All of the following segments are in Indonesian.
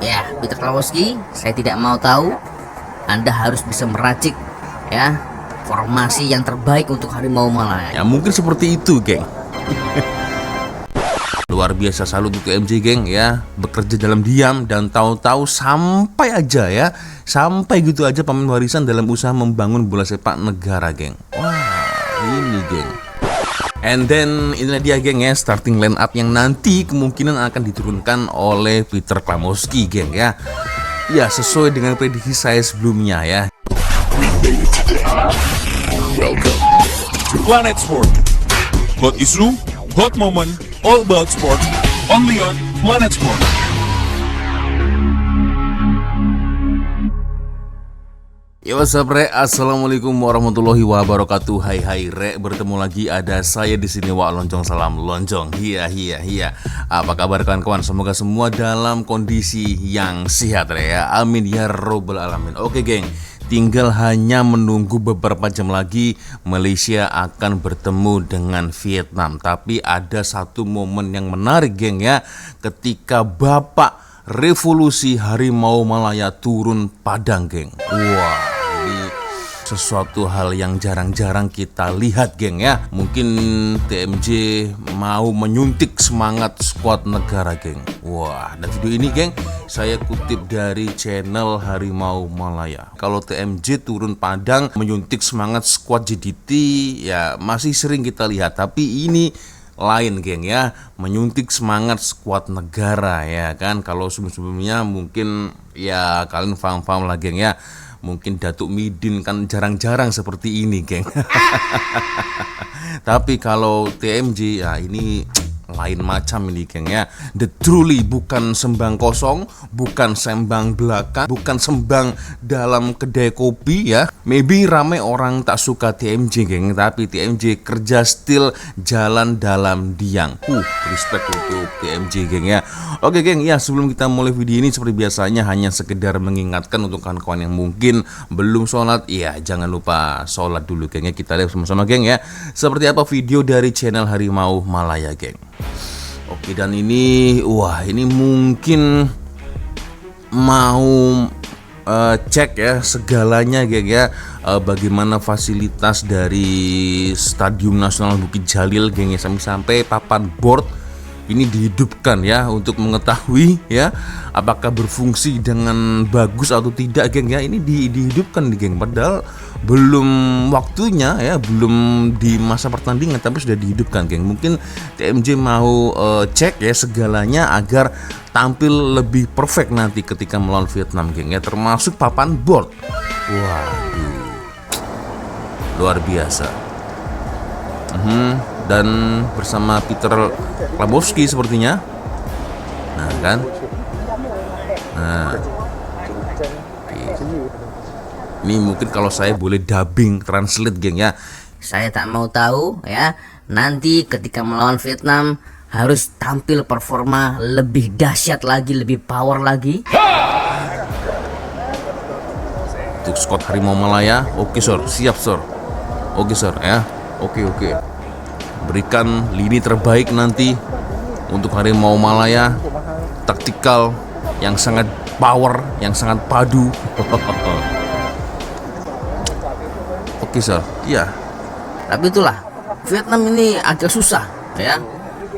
Ya, Peter Klawowski, saya tidak mau tahu. Anda harus bisa meracik ya formasi yang terbaik untuk Harimau Malaya. Ya mungkin seperti itu, geng. Luar biasa, salut untuk TMJ, geng, ya. Bekerja dalam diam dan tahu-tahu sampai aja ya, sampai gitu aja pamen warisan dalam usaha membangun bola sepak negara, geng. Wah, ini, geng. And then inilah dia, geng, ya, starting line up yang nanti kemungkinan akan diturunkan oleh Peter Klawowski, geng, ya. Ya, sesuai dengan prediksi saya sebelumnya, ya. Welcome to Planet Sport. Hot issue, hot moment, all about sport. Only on Planet Sport. Yo, what's up, Re? Assalamualaikum warahmatullahi wabarakatuh. Hai Re, bertemu lagi ada saya di sini, Wak Lonjong. Salam Lonjong. Iya. Apa kabar kawan-kawan? Semoga semua dalam kondisi yang sehat, Re, ya. Amin ya robbal alamin. Oke, geng. Tinggal hanya menunggu beberapa jam lagi Malaysia akan bertemu dengan Vietnam. Tapi ada satu momen yang menarik, geng, ya. Ketika Bapak Revolusi Harimau Malaya turun padang, geng. Wah, ini sesuatu hal yang jarang-jarang kita lihat, geng, ya. Mungkin TMJ mau menyuntik semangat skuad negara, geng. Wah, dan video ini, geng, saya kutip dari channel Harimau Malaya. Kalau TMJ turun padang menyuntik semangat skuad JDT, ya masih sering kita lihat. Tapi ini lain, geng, ya, menyuntik semangat skuad negara, ya kan. Kalau sebelumnya mungkin ya kalian paham lah, geng, ya. Mungkin Datuk Midin kan jarang-jarang seperti ini, geng. Tapi kalau TMJ ya ini lain macam ini, geng, ya. The truly bukan sembang kosong, bukan sembang belakang, bukan sembang dalam kedai kopi, ya. Maybe ramai orang tak suka TMJ, geng, tapi TMJ kerja still jalan dalam diam. Respect untuk TMJ, geng, ya. Oke, geng, ya, sebelum kita mulai video ini seperti biasanya hanya sekedar mengingatkan untuk kawan-kawan yang mungkin belum sholat, ya jangan lupa sholat dulu, geng, ya. Kita lihat sama-sama, geng, ya, seperti apa video dari channel Harimau Malaya, geng. Oke, dan ini, wah, ini mungkin mau cek ya segalanya, geng, ya, bagaimana fasilitas dari Stadium Nasional Bukit Jalil, geng, ya, sampai papan board ini dihidupkan, ya, untuk mengetahui, ya, apakah berfungsi dengan bagus atau tidak, geng, ya. Ini dihidupkan, geng, padahal belum waktunya, ya, belum di masa pertandingan tapi sudah dihidupkan, geng. Mungkin TMJ mau cek ya segalanya agar tampil lebih perfect nanti ketika melawan Vietnam, geng, ya, termasuk papan board. Waduh, luar biasa. Dan bersama Peter Klawowski sepertinya. Nah, kan. Nah, ini mungkin kalau saya boleh dubbing translate, geng, ya. Saya tak mau tahu ya, nanti ketika melawan Vietnam harus tampil performa lebih dahsyat lagi, lebih power lagi. Untuk skuad Harimau Malaya, oke, Sir, siap, Sir. Oke, Sir, ya. Oke. Berikan lini terbaik nanti untuk Harimau Malaya, taktikal yang sangat power, yang sangat padu. Oke, Sir. Iya. Tapi itulah, Vietnam ini agak susah, ya.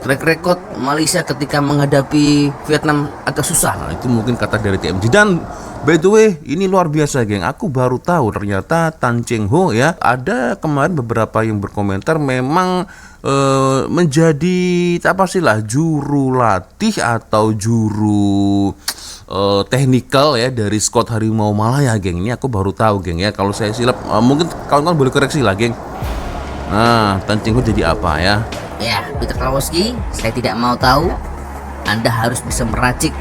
Track record Malaysia ketika menghadapi Vietnam agak susah. Nah, itu mungkin kata dari TMJ. Dan by the way, ini luar biasa, geng. Aku baru tahu ternyata Tan Cheng Ho, ya, ada kemarin beberapa yang berkomentar memang menjadi apa sih lah, juru latih atau juru teknikal, ya, dari skuad Harimau Malaya, geng. Ini aku baru tahu, geng, ya. Kalau saya silap, mungkin kawan-kawan boleh koreksi lah, geng. Nah, Tan Cheng Ho jadi apa, ya? Ya, Peter Klawowski, saya tidak mau tahu. Anda harus bisa meracik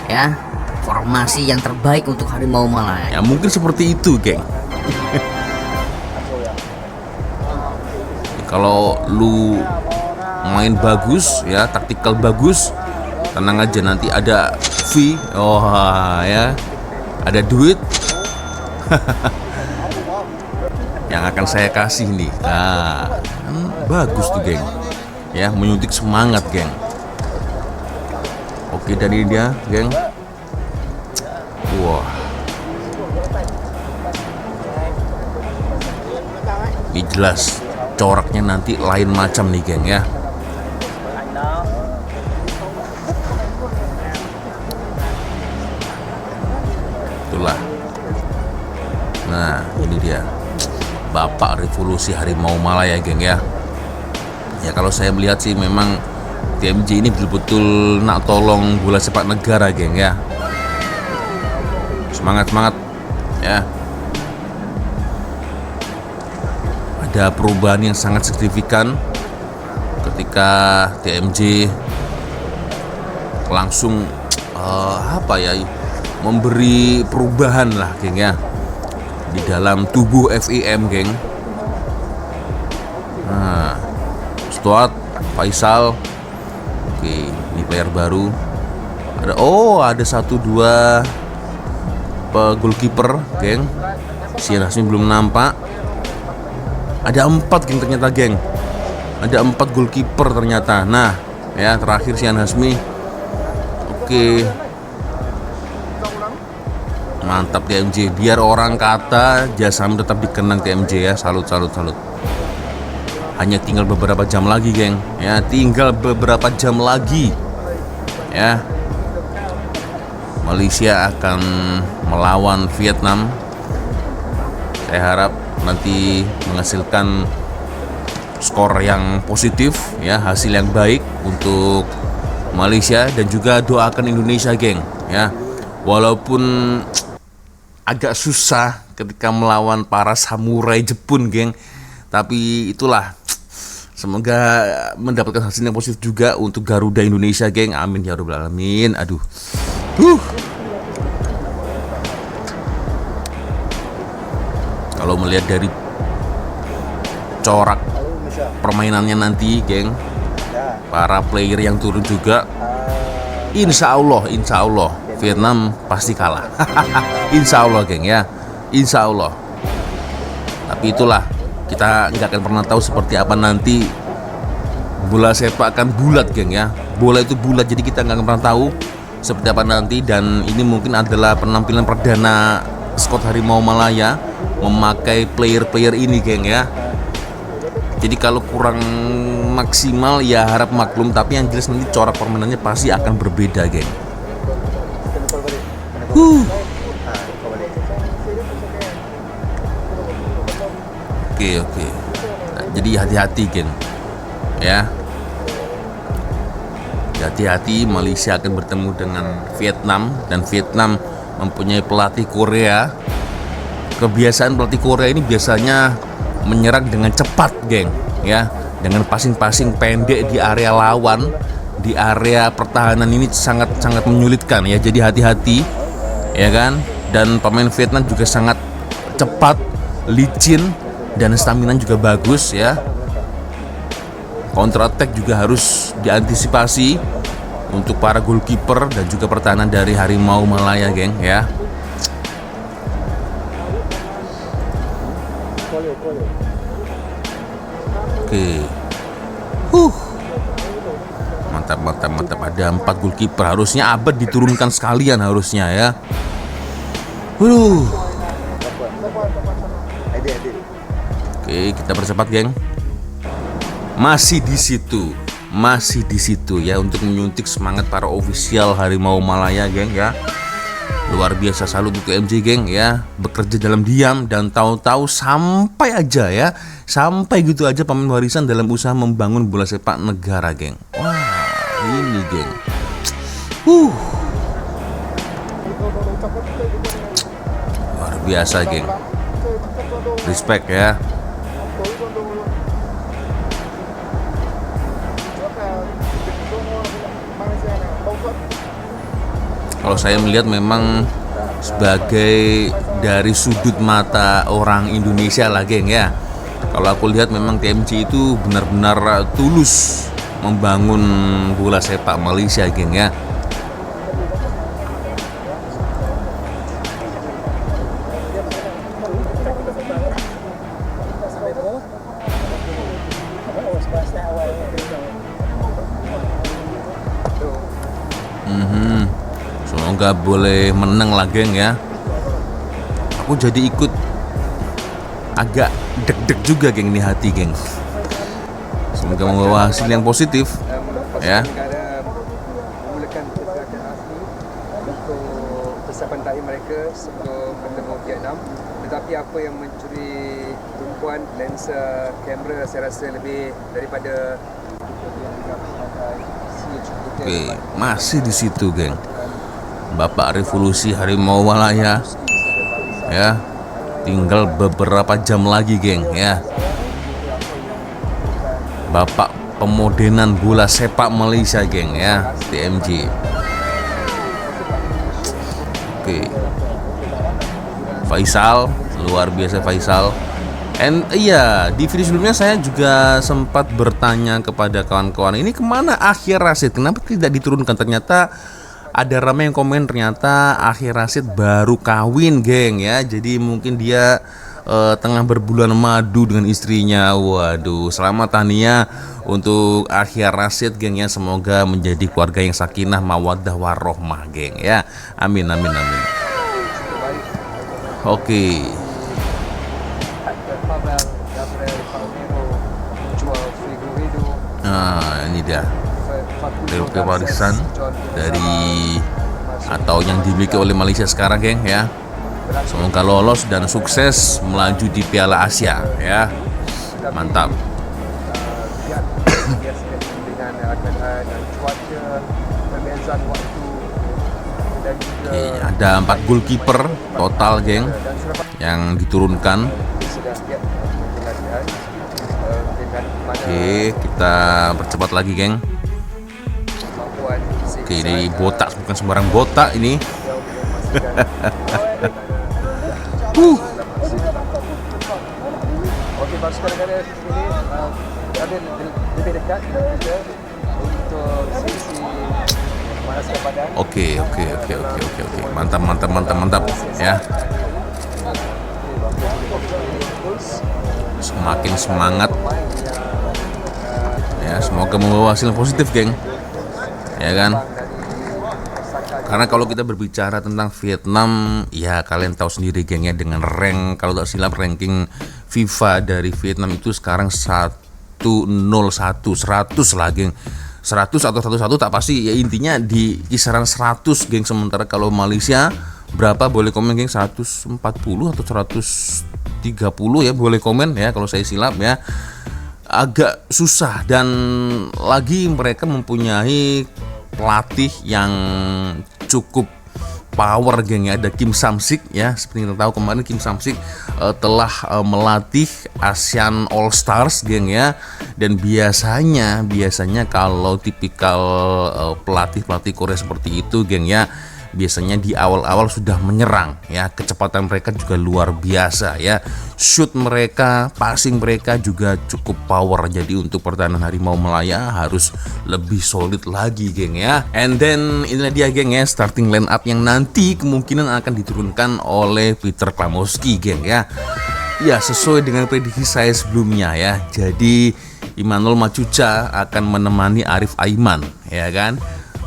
ya formasi yang terbaik untuk Harimau Malaya. Ya mungkin seperti itu, geng. Kalau lu main bagus, ya, taktikal bagus, tenang aja, nanti ada fee, ya, ada duit yang akan saya kasih nih. Nah, bagus tuh, geng, ya, menyuntik semangat, geng. Oke, dan ini dia, geng. Wah. Ini jelas coraknya nanti lain macam nih geng ya. Itulah. Nah ini dia Bapak Revolusi Harimau Malaya geng ya. Ya kalau saya melihat sih memang TMJ ini betul-betul nak tolong bola sepak negara geng ya. Semangat ya. Ada perubahan yang sangat signifikan ketika TMJ langsung memberi perubahan lah geng ya di dalam tubuh FIM geng. Nah, Stuart, Faisal, oke, ini player baru. Ada 1-2 goalkeeper geng. Sian Hasmi belum nampak. Ada 4 geng ternyata geng. Ada 4 goalkeeper ternyata. Nah ya terakhir Sian Hasmi. Oke. Mantap TMJ. Biar orang kata jasamu tetap dikenang TMJ ya. Salut. Hanya tinggal beberapa jam lagi geng. Ya tinggal beberapa jam lagi. Ya Malaysia akan melawan Vietnam. Saya harap nanti menghasilkan skor yang positif ya, hasil yang baik untuk Malaysia, dan juga doakan Indonesia geng ya. Walaupun agak susah ketika melawan para samurai Jepun geng, tapi itulah, semoga mendapatkan hasil yang positif juga untuk Garuda Indonesia geng. Amin ya rabbal alamin. Aduh. Kalau melihat dari corak permainannya nanti geng, para player yang turun juga, insya Allah Vietnam pasti kalah. Insya Allah geng ya, insya Allah. Tapi itulah, kita nggak akan pernah tahu seperti apa nanti. Bola sepak akan bulat geng ya, bola itu bulat, jadi kita nggak akan pernah tahu seperti apa nanti. Dan ini mungkin adalah penampilan perdana skuad Harimau Malaya memakai player-player ini geng ya. Jadi kalau kurang maksimal ya harap maklum, tapi yang jelas nanti corak permainannya pasti akan berbeda geng. Oke. Nah, jadi hati-hati geng ya. Hati-hati, Malaysia akan bertemu dengan Vietnam, dan Vietnam mempunyai pelatih Korea. Kebiasaan pelatih Korea ini biasanya menyerang dengan cepat geng ya, dengan passing pendek di area lawan, di area pertahanan. Ini sangat menyulitkan ya, jadi hati-hati ya kan. Dan pemain Vietnam juga sangat cepat, licin, dan stamina juga bagus ya. Counter attack juga harus diantisipasi untuk para goalkeeper dan juga pertahanan dari Harimau Malaya geng ya. Oke. Mantap. Ada 4 goalkeeper. Harusnya Abad diturunkan sekalian harusnya ya. Oke, kita percepat geng. Masih di situ ya, untuk menyuntik semangat para ofisial Harimau Malaya geng ya. Luar biasa, salut untuk MJ geng ya, bekerja dalam diam dan tahu-tahu sampai gitu aja pamen warisan dalam usaha membangun bola sepak negara geng. Wah ini geng, luar biasa geng, respect ya. Kalau saya melihat memang sebagai dari sudut mata orang Indonesia lah geng ya, kalau aku lihat memang TMJ itu benar-benar tulus membangun bola sepak Malaysia geng ya. semoga boleh menang lah geng ya. Aku jadi ikut agak deg-deg juga geng di hati geng. Semoga membawa hasil yang positif ya. Negara memulakan pergerakan asli untuk persiapan tahi mereka sebelum bertemu Vietnam. Tetapi apa yang mencuri tumpuan lensa kamera saya rasa lebih daripada Oke, masih di situ geng. Bapak Revolusi Harimau Malaya ya. Tinggal beberapa jam lagi geng ya. Bapak pemodenan bola sepak Malaysia geng ya, TMJ. Oke. Faisal, luar biasa Faisal. And iya, di video sebelumnya saya juga sempat bertanya kepada kawan-kawan, ini kemana Akhir Rashid? Kenapa tidak diturunkan? Ternyata ada ramai yang komen, ternyata Akhir Rashid baru kawin geng ya. Jadi mungkin dia tengah berbulan madu dengan istrinya. Waduh, selamat tahniah untuk Akhir Rashid geng ya. Semoga menjadi keluarga yang sakinah mawaddah warohmah geng ya. Amin amin amin. Oke. Nah, ini dia Trofi warisan dari atau yang dimiliki oleh Malaysia sekarang geng ya. Semoga lolos dan sukses melaju di Piala Asia ya. Mantap. Oke, ada 4 goalkeeper total geng yang diturunkan. Oke, kita percepat lagi geng. Oke, ini botak, bukan sembarang botak ini. Okey, pasukan negara ini ada lebih dekat untuk sisi memanaskan badan. Oke. Mantap ya. Semakin semangat ya, semoga membawa hasil positif geng ya kan. Karena kalau kita berbicara tentang Vietnam, ya kalian tahu sendiri geng ya, dengan rank, kalau tak silap ranking FIFA dari Vietnam itu sekarang 101 lah geng. 100 atau 101 tak pasti ya, intinya di kisaran 100 geng. Sementara kalau Malaysia berapa, boleh komen geng, 140 atau 130 ya, boleh komen ya kalau saya silap ya. Agak susah, dan lagi mereka mempunyai pelatih yang cukup power geng ya. Ada Kim Sam-sik ya, seperti kita tahu kemarin Kim Sam-sik telah melatih ASEAN All Stars geng ya. Dan biasanya kalau tipikal pelatih Korea seperti itu geng ya, biasanya di awal-awal sudah menyerang ya. Kecepatan mereka juga luar biasa ya. Shoot mereka, passing mereka juga cukup power. Jadi untuk pertahanan Harimau Malaya harus lebih solid lagi geng ya. And then inilah dia geng ya, starting line up yang nanti kemungkinan akan diturunkan oleh Peter Klamoski geng ya. Ya, sesuai dengan prediksi saya sebelumnya ya. Jadi Immanuel Macuca akan menemani Arif Aiman ya kan.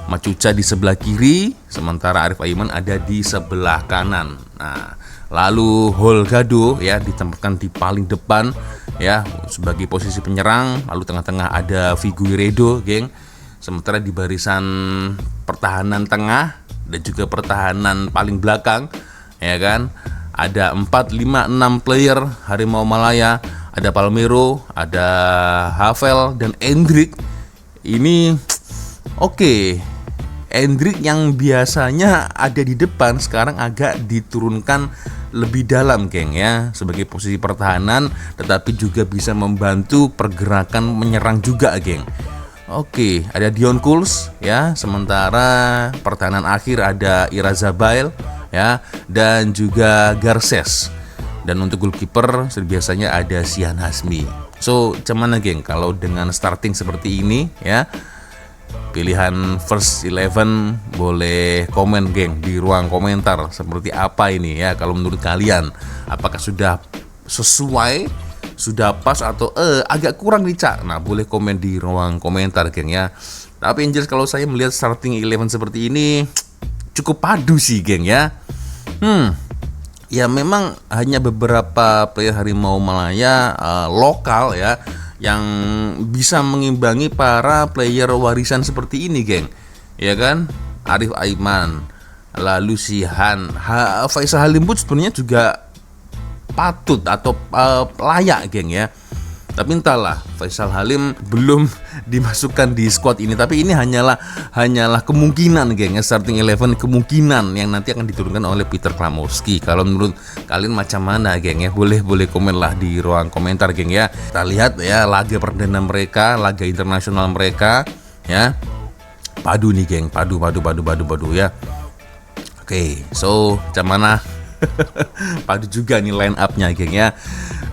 Macuca di sebelah kiri, sementara Arif Aiman ada di sebelah kanan. Nah, lalu Holgado ya ditempatkan di paling depan ya sebagai posisi penyerang. Lalu tengah-tengah ada Figueiredo geng. Sementara di barisan pertahanan tengah dan juga pertahanan paling belakang ya kan, ada 4, 5, 6 player Harimau Malaya. Ada Palmero, ada Havel dan Endrick. Ini oke. Endrick yang biasanya ada di depan sekarang agak diturunkan lebih dalam geng ya, sebagai posisi pertahanan, tetapi juga bisa membantu pergerakan menyerang juga geng. Oke, ada Dion Kuls ya, sementara pertahanan akhir ada Irazabail ya, dan juga Garces. Dan untuk goalkeeper biasanya ada Sian Hasmi. So, cuman geng, kalau dengan starting seperti ini ya, pilihan first 11 boleh komen geng di ruang komentar seperti apa ini ya. Kalau menurut kalian apakah sudah sesuai, sudah pas, atau agak kurang nih Cak? Nah, boleh komen di ruang komentar geng ya. Tapi yang jelas kalau saya melihat starting 11 seperti ini cukup padu sih geng ya. Ya memang hanya beberapa player Harimau Malaya lokal ya yang bisa mengimbangi para player warisan seperti ini geng. Ya kan, Arif Aiman, lalu si Faisal Halim pun sebenarnya juga patut atau layak geng ya. Tapi entahlah, Faisal Halim belum dimasukkan di squad ini. Tapi ini hanyalah kemungkinan geng, starting 11 kemungkinan yang nanti akan diturunkan oleh Peter Klamowski. Kalau menurut kalian macam mana geng ya? Boleh komen lah di ruang komentar geng ya. Kita lihat ya laga perdana mereka, laga internasional mereka ya. Padu nih geng, padu ya. Oke, so macam mana? Padu juga nih line up-nya geng ya.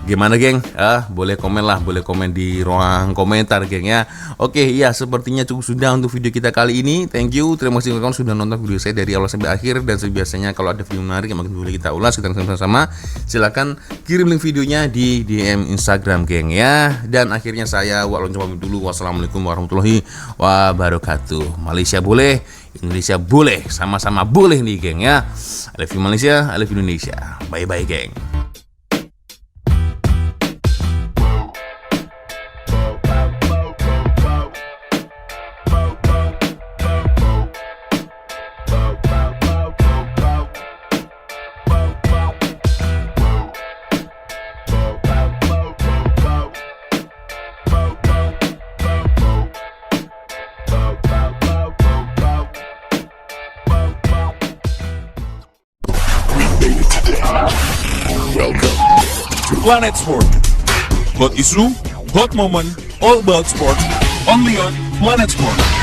Gimana geng? Boleh komen di ruang komentar geng ya. Oke, ya sepertinya cukup sudah untuk video kita kali ini. Thank you, terima kasih teman-teman sudah nonton video saya dari awal sampai akhir. Dan seperti biasanya kalau ada video menarik yang boleh kita ulas, kita sama-sama, silakan kirim link videonya di DM Instagram geng ya. Dan akhirnya saya Wak pamit dulu. Wassalamualaikum warahmatullahi wabarakatuh. Malaysia boleh, Indonesia boleh, sama-sama boleh nih geng ya. I love you Malaysia, I love you Indonesia. Bye-bye geng. Planet Sport. Hot issue, hot moment, all about sport. Only on Planet Sport.